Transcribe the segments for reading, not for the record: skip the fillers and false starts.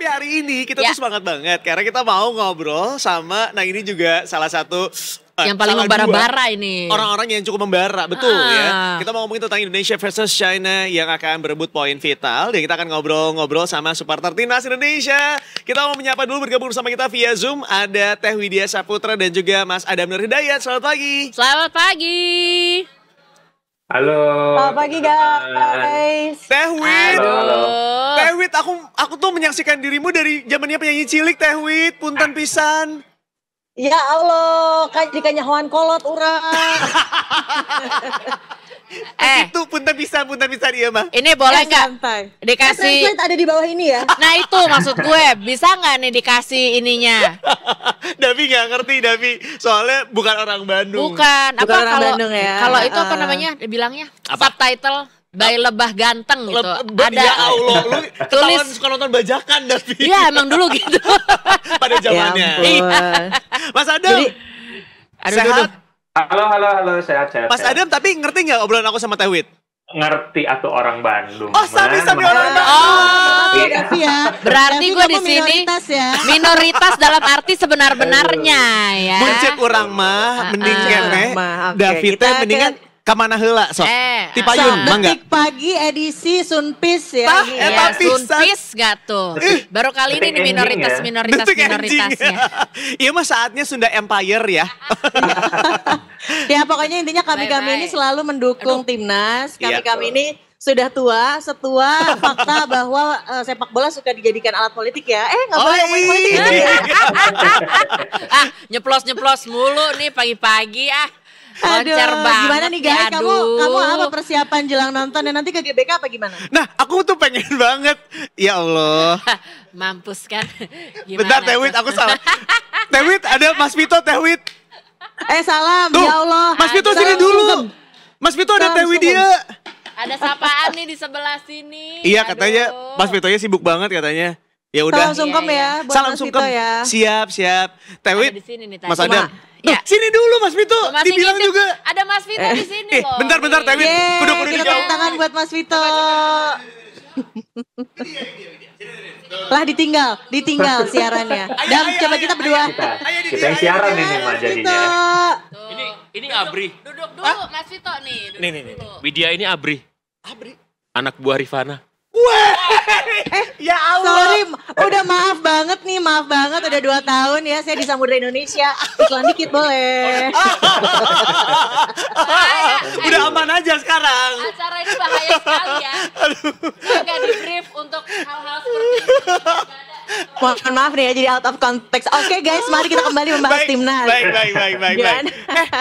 tapi hari ini kita tuh semangat banget karena kita mau ngobrol sama, nah ini juga salah satu yang paling membara-bara ini. Orang-orang yang cukup membara, betul ya. Kita mau ngomongin tentang Indonesia versus China yang akan berebut poin vital. Dan kita akan ngobrol-ngobrol sama supporter timnas Indonesia. Kita mau menyapa dulu, bergabung bersama kita via Zoom. Ada Teh Widya Saputra dan juga Mas Adam Nur Hidayat. Selamat pagi. Selamat pagi. Halo. Selamat pagi guys. Teh Wid. Halo. Teh Wid, aku tuh menyaksikan dirimu dari zamannya penyanyi cilik, Teh Wid. Punten pisan. Ya Allah, jika nyahuan kolot urang. Itu punten pisan iya mah. Ini boleh nggak dikasih? Translate ada di bawah ini ya. Nah itu maksud gue, bisa nggak nih dikasih ininya? Davi nggak ngerti, Davi. Soalnya bukan orang Bandung. Bukan apa orang kalau Bandung ya. kalau itu apa namanya? Bilangnya subtitle. By Lebah Ganteng gitu. Ada. Ya Allah, lu tulis suka nonton bajakan, Davi. Iya, emang dulu gitu. Pada zamannya. Ya Mas Adam. Jadi, sehat? Halo, sehat. Mas Adam, tapi ngerti nggak obrolan aku sama Teh Wid? Ngerti atau orang Bandung. Oh, sami orang Bandung. Oh, ya. Berarti gue di sini minoritas dalam arti sebenar-benarnya ya. Buncit urang mah mending keneh. David teh mendingan kamana heula sok. Ti payun mangga. Detik pagi edisi Sunpis ya. Tah, ini eta ya. Sunpis gak tuh? Baru kali ini nih minoritasnya. Iya mah saatnya Sunda Empire ya. Ya pokoknya intinya kami-kami ini selalu mendukung timnas. Kami-kami ini sudah setua fakta bahwa sepak bola suka dijadikan alat politik ya. Nggak boleh ngomongin politik gitu ya. Nyeplos mulu nih pagi-pagi Aduh, banget. gimana nih guys? Kamu apa persiapan jelang nonton dan nanti ke GBK apa gimana? Nah, aku tuh pengen banget. Ya Allah. Mampus kan? Gimana Bentar Teh Wid, aku salah. Teh Wid, ada Mas Vito, Teh Wid. Salam, tuh, ya Allah. Mas Vito sini dulu. Mas Vito ada Teh Widya. Ada sapaan nih di sebelah sini. Iya, katanya Mas Vitonya sibuk banget katanya. Ya udah. Salam sungkem ya, buat Salam Mas sungkem. Vito ya. Siap. Teh Wid, Mas Adam. Ya. Sini dulu Mas Vito, dibilang juga. Ada Mas Vito di sini loh. Bentar Teh Wid. Kudu Kita dijauh. tepuk tangan buat Mas Vito. Lah ditinggal siarannya. Coba kita berdua. Kita yang siaran ini mah jadinya. Ini Abri. Duduk dulu Mas Vito nih. Nih. Widya ini Abri. Anak buah Rifana. Ya Allah. Sorry, udah maaf banget, udah 2 tahun ya saya di Samudra Indonesia. Iklan dikit boleh. Udah aman aja sekarang. Acara ini bahaya sekali ya. Nggak di brief untuk hal-hal seperti ini. Mohon maaf nih ya jadi out of context. Oke guys, mari kita kembali membahas timnas. Baik.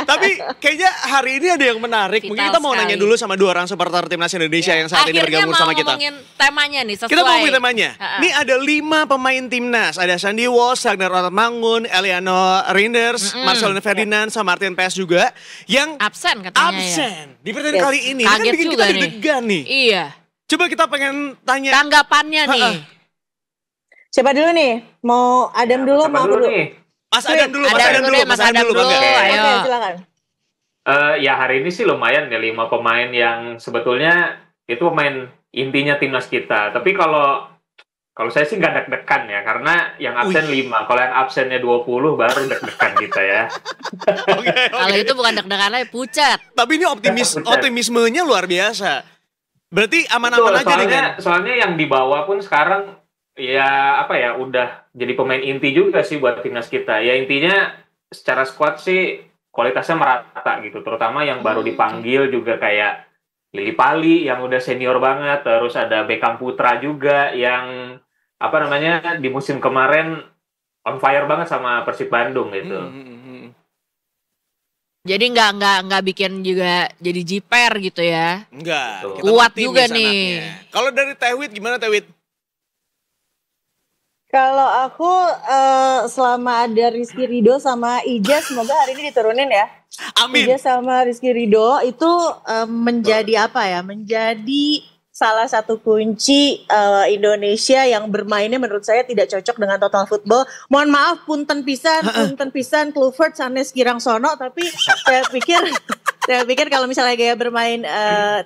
Tapi kayaknya hari ini ada yang menarik. Mungkin kita mau nanya dulu sama 2 orang supporter timnas Indonesia yang saat ini bergabung sama kita. Akhirnya mau ngomongin temanya nih sesuai. Kita mau ngomongin temanya. Ini ada 5 pemain timnas. Ada Sandy Walsh, Ragnar Mangun, Eliano Reinders, Marcelino Ferdinand, sama Martin Paes juga. Yang absen katanya ya. Di pertandingan kali ini. Kaget kan bikin juga kita deg-degan nih. Iya. Coba kita pengen tanya. Tanggapannya nih. Siapa dulu nih? Mau Adam dulu, mau aku dulu? Mas Adam dulu. Mas Adam dulu. Ayo. Oke, silakan. Ya hari ini sih lumayan ya 5 pemain yang sebetulnya itu pemain intinya timnas kita. Tapi kalau saya sih nggak deg-degan ya, karena yang absen 5. Kalau yang absennya 20 baru deg-degan kita ya. Kalau itu bukan deg-degan lagi, pucat. Tapi ini optimismenya luar biasa. Berarti aman-aman aja dengan. Soalnya yang di bawah pun sekarang ya udah jadi pemain inti juga sih buat timnas kita. Ya intinya secara squad sih kualitasnya merata gitu. Terutama yang baru dipanggil juga kayak Lili Pali yang udah senior banget. Terus ada Beckham Putra juga yang di musim kemarin on fire banget sama Persib Bandung gitu. Jadi nggak bikin juga jadi jiper gitu ya? Enggak. Kuat juga nih. Kalau dari Teh Wid gimana Teh Wid? Kalau aku selama ada Rizky Ridho sama Ija, semoga hari ini diturunin ya. Amin. Ija sama Rizky Ridho itu menjadi menjadi salah satu kunci Indonesia yang bermainnya menurut saya tidak cocok dengan total football. Mohon maaf, punten pisan, Kluivert, Sanes, Girangsono, tapi saya pikir kalau misalnya gaya bermain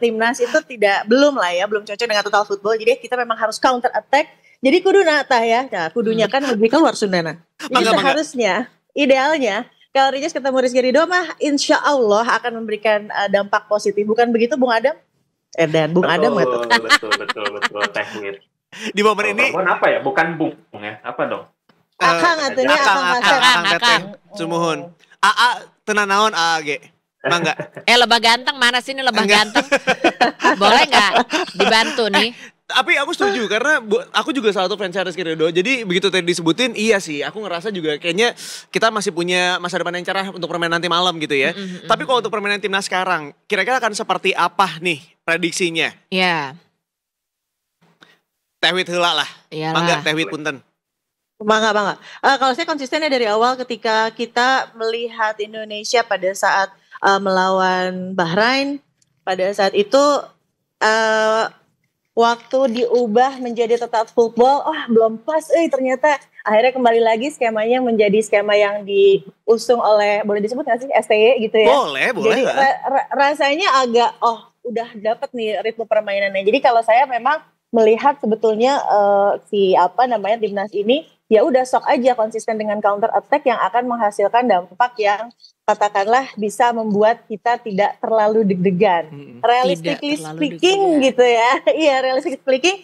timnas itu belum cocok dengan total football. Jadi kita memang harus counter attack. Jadi kudu natah ya. Nah, kudunya kan lebih keluar Sundana. Jadi Mangga. seharusnya, idealnya, kalau Ricis ketemu Rizky Ridho mah insya Allah akan memberikan dampak positif. Bukan begitu Bung Adam? Dan Bung Adam gitu. Betul. Teh Wit. Di momen ini Perempuan apa ya? Bukan Bung ya? Apa dong? Akang atunya Akang Kasep. Akang teteh. Akang. Sumuhun. AA tenan naon AA ge. Mangga. Lebah ganteng mana sih ini lebah ganteng? Boleh nggak dibantu nih? Tapi aku setuju karena aku juga salah satu fans Rizky Ridho. Jadi begitu tadi disebutin, iya sih. Aku ngerasa juga kayaknya kita masih punya masa depan yang cerah untuk permainan nanti malam gitu ya. Tapi kalau untuk permainan timnas sekarang, kira-kira akan seperti apa nih prediksinya? Ya. Teh Wit heula lah. Iyalah. Mangga Teh Wit punten. Bangga. Kalau saya konsistennya dari awal ketika kita melihat Indonesia pada saat melawan Bahrain, pada saat itu waktu diubah menjadi total football, belum pas, ternyata akhirnya kembali lagi skemanya menjadi skema yang diusung oleh, boleh disebut nggak sih STY gitu ya? Boleh. Jadi rasanya agak, udah dapet nih ritme permainannya. Jadi kalau saya memang melihat sebetulnya timnas ini ya udah sok aja konsisten dengan counter attack yang akan menghasilkan dampak yang katakanlah bisa membuat kita tidak terlalu deg-degan. Realistically speaking gitu ya. Iya, realistically speaking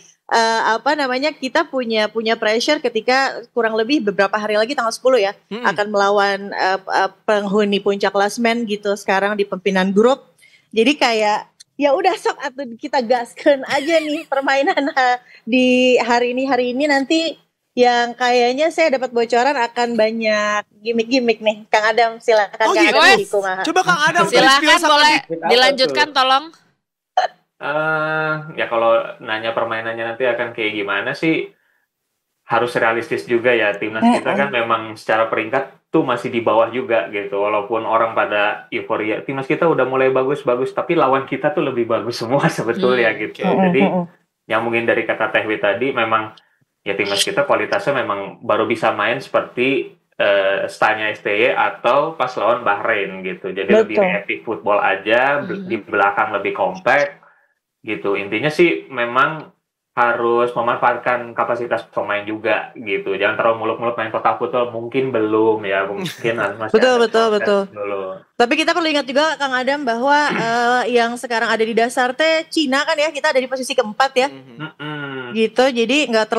kita punya pressure ketika kurang lebih beberapa hari lagi tanggal 10 ya akan melawan penghuni puncak klasmen gitu sekarang di pimpinan grup. Jadi kayak ya udah sok atau kita gaskan aja nih permainan di hari ini nanti yang kayaknya saya dapat bocoran akan banyak gimmick-gimmick nih. Kang Adam silakan Kang gitu. Adam kumaha. Coba Kang Adam Silakan boleh Apa dilanjutkan tuh? tolong. Ya kalau nanya permainannya nanti akan kayak gimana sih, harus realistis juga ya. Timnas kita kan memang secara peringkat tuh masih di bawah juga gitu. Walaupun orang pada euforia, timnas kita udah mulai bagus-bagus, tapi lawan kita tuh lebih bagus semua sebetulnya gitu. Jadi yang mungkin dari kata Teh Wit tadi, memang ya timnas kita kualitasnya memang baru bisa main seperti stylenya STY atau pas lawan Bahrain gitu. Jadi lebih reaktif football aja, di belakang lebih compact gitu. Intinya sih memang harus memanfaatkan kapasitas pemain juga gitu. Jangan terlalu muluk-muluk main total football, mungkin belum ya, mungkin masih betul. dulu. Tapi kita perlu ingat juga Kang Adam bahwa yang sekarang ada di dasar Cina kan ya, kita ada di posisi keempat ya. Gitu. Jadi nggak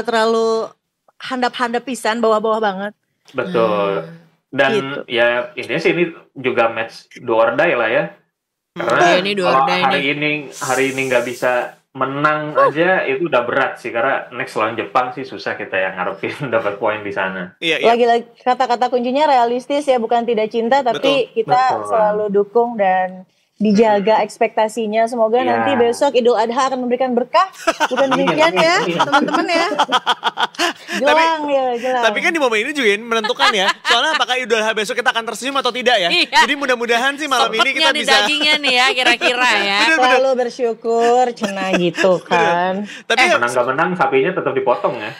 terlalu handap-handap pisan, bawah-bawah banget. Betul. Dan Gitu. ya intinya sih ini juga match do or die lah ya. Karena Ini do or kalau die hari ini nggak bisa menang aja itu udah berat sih, karena next lawan Jepang sih susah kita yang ngarepin dapat poin di sana. Iya. Lagi-lagi kata-kata kuncinya realistis ya, bukan tidak cinta, tapi kita selalu dukung dan dijaga ekspektasinya. Semoga nanti besok Idul Adha akan memberikan berkah. Bukan demikian ya, teman-teman ya. Jelang. Tapi kan di momen ini juga menentukan ya. Soalnya apakah Idul Adha besok kita akan tersenyum atau tidak ya. Iya. Jadi mudah-mudahan sih malam ini kita Sempetnya bisa. nih dagingnya nih ya kira-kira ya. Selalu bersyukur, cenah gitu kan. Tapi Menang gak menang, sapinya tetap dipotong ya.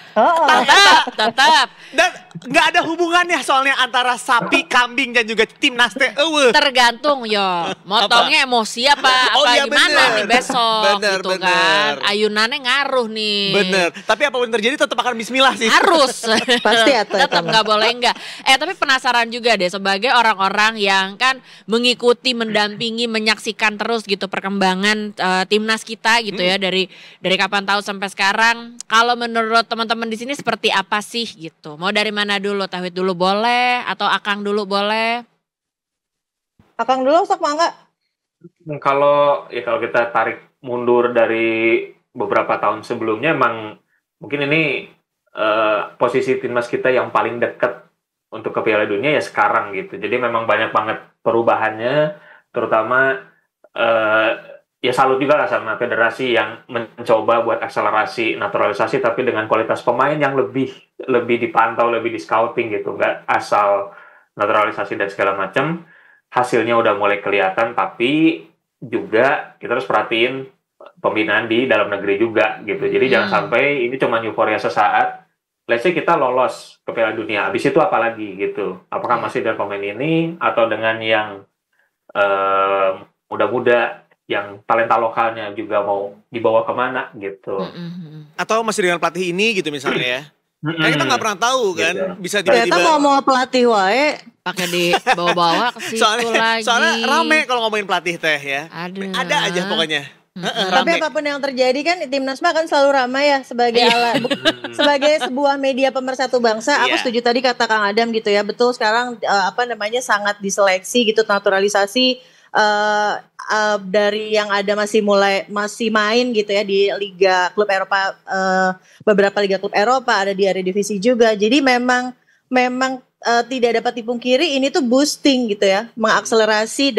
Tetap. dan nggak ada hubungannya soalnya antara sapi, kambing dan juga timnas teh. Tergantung yo. Motongnya emosi apa iya, gimana bener. nih besok Bener, gitu bener. kan. Ayunannya ngaruh nih. Bener. Tapi apapun terjadi tetap akan bismillah sih. Harus. Pasti atau Tetap nggak boleh enggak. Tapi penasaran juga deh sebagai orang-orang yang kan mengikuti, mendampingi, menyaksikan terus gitu perkembangan timnas kita gitu ya dari kapan tahu sampai sekarang. Kalau menurut teman-teman di sini seperti apa sih gitu? Mau dari mana dulu? Teh Wit dulu boleh atau Akang dulu boleh? Akang dulu sok mangga. Kalau kita tarik mundur dari beberapa tahun sebelumnya, emang mungkin ini posisi timnas kita yang paling dekat untuk ke Piala Dunia ya sekarang gitu. Jadi memang banyak banget perubahannya, terutama ya salut juga lah sama federasi yang mencoba buat akselerasi naturalisasi, tapi dengan kualitas pemain yang lebih dipantau, lebih di scouting gitu, nggak asal naturalisasi dan segala macam. Hasilnya udah mulai kelihatan, tapi juga kita harus perhatiin pembinaan di dalam negeri juga gitu. Jadi jangan sampai ini cuma euforia sesaat. Let's say kita lolos ke Piala Dunia, habis itu apa lagi gitu? Apakah masih dengan pemain ini atau dengan yang muda-muda yang talenta lokalnya juga mau dibawa kemana gitu. Atau masih dengan pelatih ini gitu misalnya ya. Kan kita nggak pernah tahu kan, bisa Ternyata tiba-tiba mau pelatih wae. Pakai dibawa-bawa ke situ lagi. soalnya rame kalau ngomongin pelatih teh ya. Aduh. Ada aja pokoknya. Tapi Rame. apapun yang terjadi kan timnas mah kan selalu ramai ya sebagai alat sebagai sebuah media pemersatu bangsa. Aku Iya. setuju tadi kata Kang Adam gitu ya. Betul sekarang sangat diseleksi gitu, naturalisasi dari yang ada masih main gitu ya di liga klub Eropa, beberapa liga klub Eropa, ada di Eredivisie juga. Jadi memang tidak dapat dipungkiri ini tuh boosting gitu ya, mengakselerasi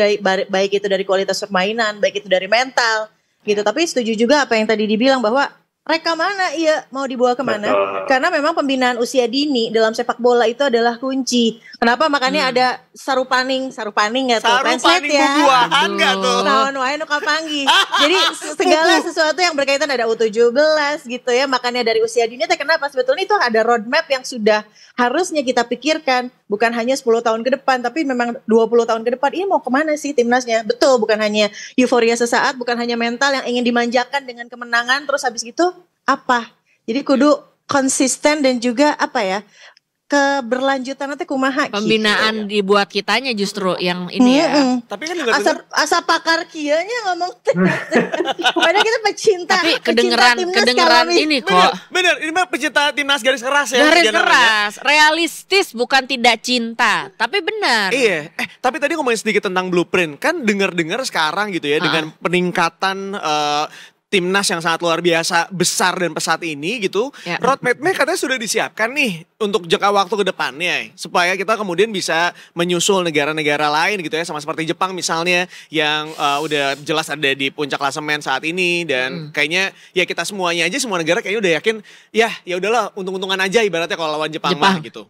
baik itu dari kualitas permainan, baik itu dari mental gitu. Tapi setuju juga apa yang tadi dibilang bahwa mereka mana mau dibawa kemana? Betul. Karena memang pembinaan usia dini dalam sepak bola itu adalah kunci. Kenapa? Makanya ada sarupaning ya tuh. Sarupaning Translate ya. bubuahan nggak tuh? Naon wae nu kapanggi. Jadi segala sesuatu yang berkaitan ada U17 gitu ya. Makanya dari usia dini kenapa sebetulnya itu ada roadmap yang sudah harusnya kita pikirkan. Bukan hanya 10 tahun ke depan, tapi memang 20 tahun ke depan. Ini mau kemana sih timnasnya? Betul, bukan hanya euforia sesaat, bukan hanya mental yang ingin dimanjakan dengan kemenangan, terus habis itu apa? Jadi kudu konsisten dan juga keberlanjutan nanti kumaha. Pembinaan dibuat kitanya justru yang ini ya. Tapi kan juga Asa pakar kianya ngomong padahal kita pecinta. Tapi pecinta kedengeran timnas ini kok. bener, ini mah pecinta timnas garis keras ya. Garis jangan keras, realistis bukan tidak cinta, tapi benar. Iya, tapi tadi ngomongin sedikit tentang blueprint. Kan dengar-dengar sekarang gitu ya dengan peningkatan timnas yang sangat luar biasa besar dan pesat ini gitu. Ya. Roadmap-nya katanya sudah disiapkan nih untuk jangka waktu ke depannya supaya kita kemudian bisa menyusul negara-negara lain gitu ya, sama seperti Jepang misalnya yang udah jelas ada di puncak klasemen saat ini dan kayaknya ya kita semuanya aja semua negara kayaknya udah yakin ya udahlah untung-untungan aja ibaratnya kalau lawan Jepang mah gitu.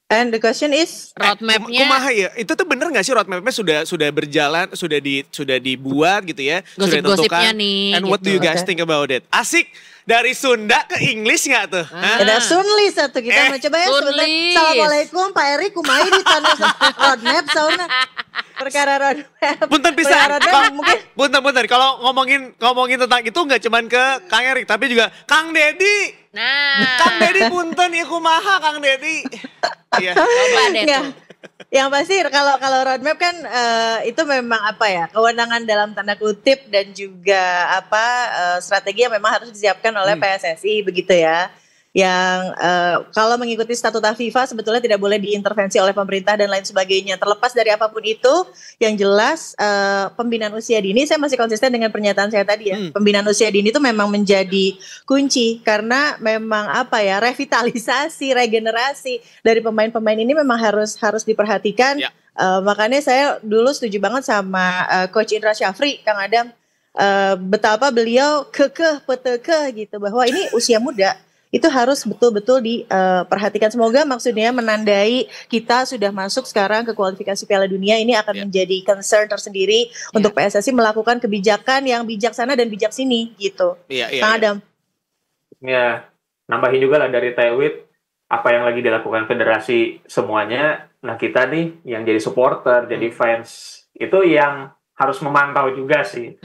And the question is Roadmap-nya kumaha ya? Itu tuh bener gak sih roadmap-nya sudah berjalan, sudah dibuat gitu ya? Sudah Gosip-gosipnya ditentukan. nih, And what do you gitu. guys think about it? Asik. Dari Sunda ke English gak tuh? Hah? ada Sunli satu kita mau coba ya sebentar. Sunlis. Assalamualaikum Pak Eri kumai di tanah roadmap sauna. Perkara roadmap. Punten Perkara pisan. roadmap mungkin Punten. Kalau ngomongin tentang itu nggak cuman ke Kang Erik, tapi juga Kang Dedi. Nah, Kang Dedi punten ya kumaha Kang Dedi. Iya. coba deh ya. tuh. Yang pasti kalau roadmap kan itu memang kewenangan dalam tanda kutip dan juga strategi yang memang harus disiapkan oleh PSSI begitu ya. Yang kalau mengikuti statuta FIFA sebetulnya tidak boleh diintervensi oleh pemerintah dan lain sebagainya. Terlepas dari apapun itu, yang jelas pembinaan usia dini, saya masih konsisten dengan pernyataan saya tadi ya. Pembinaan usia dini itu memang menjadi kunci karena memang revitalisasi, regenerasi dari pemain-pemain ini memang harus diperhatikan. Ya. Makanya saya dulu setuju banget sama Coach Indra Syafri, Kang Adam, betapa beliau kekeh peteke gitu bahwa ini usia muda. Itu harus betul-betul diperhatikan. Semoga maksudnya menandai kita sudah masuk sekarang ke kualifikasi Piala Dunia. Ini akan menjadi concern tersendiri untuk PSSI melakukan kebijakan yang bijaksana dan bijak sini gitu. Iya. Kang Adam. Ya, nambahin juga lah dari Tewit apa yang lagi dilakukan federasi semuanya. Nah kita nih yang jadi supporter, jadi fans itu yang harus memantau juga sih.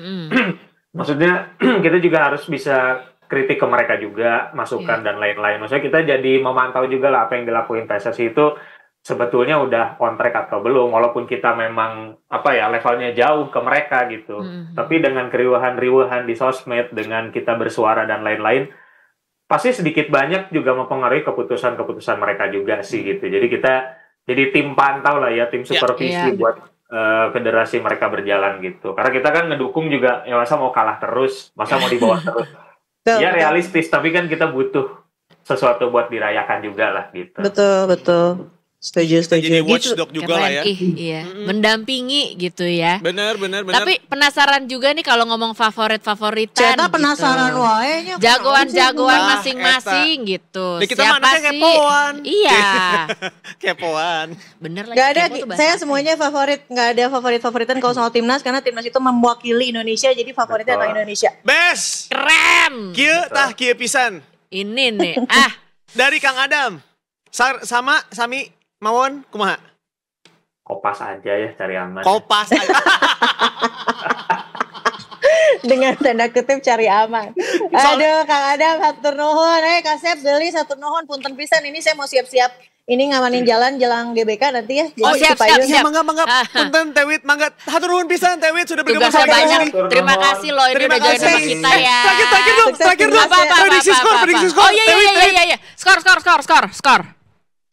Maksudnya kita juga harus bisa kritik ke mereka juga, masukan dan lain-lain. Maksudnya kita jadi memantau juga lah apa yang dilakuin PSSI itu sebetulnya udah on track atau belum. Walaupun kita memang levelnya jauh ke mereka gitu. Tapi dengan keriuhan-riuhan di sosmed, dengan kita bersuara dan lain-lain, pasti sedikit banyak juga mempengaruhi keputusan-keputusan mereka juga sih gitu. Jadi kita jadi tim pantau lah ya, tim supervisi buat federasi mereka berjalan gitu. Karena kita kan ngedukung juga, ya masa mau kalah terus, masa mau dibawa terus. Ya realistis, tapi kan kita butuh sesuatu buat dirayakan juga lah gitu. Betul. Setuju. Jadi watchdog juga lah ya. Iya, mendampingi gitu ya. Benar. Tapi penasaran juga nih kalau ngomong favorit-favoritan. Ternyata penasaran gitu. wae nya. Jagoan-jagoan Nah, masing-masing gitu. Kita Siapa mana sih? kepoan. Iya. Kepoan. Bener lagi. Gak ada, kepo tuh bahasa saya apa semuanya favorit. Gak ada favorit-favoritan kalau soal timnas karena timnas itu mewakili Indonesia, jadi favoritnya adalah Indonesia. Best. Keren. Kieu pisan. Ini nih. Dari Kang Adam. Sami mawon kumaha? Kopas aja ya, cari aman. Kopas. Dengan tanda kutip cari aman. Aduh, Kang Adam, hatur nuhun. Kasep beli satu nuhun, punten pisan. Ini saya mau siap-siap. Ini ngamanin jalan jelang GBK nanti ya. Oh, siap. Ya, mangga. Punten Tewit, mangga. Hatur nuhun pisan Tewit sudah bergabung Tugasnya sama kita banyak. di sini. Terima kasih loh ini Terima udah join sama kasih. kita ya. Terakhir dong. Prediksi skor. Oh iya. Skor.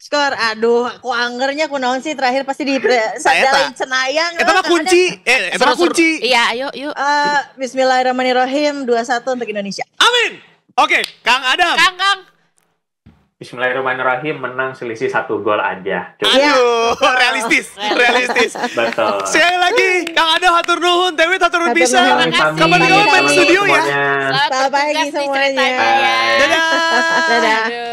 Skor, aduh, aku angernya, aku naon sih terakhir pasti di Sadalin Cenayang. Eta mah kunci. Eta mah kunci. Iya, ayo. Bismillahirrahmanirrahim, 2-1 untuk Indonesia. Amin. Oke, Kang Adam. Kang. Bismillahirrahmanirrahim, menang selisih 1 gol aja. Coba. Aduh, realistis. Betul. Sekali lagi, Kang Adam hatur nuhun, Tewit hatur nuhun Hatur bisa. nuhun. Kapan-kapan main studio ya. Semuanya. Selamat pagi bertugas nih semuanya. ceritanya ya. Dadah. Dadah. Aduh.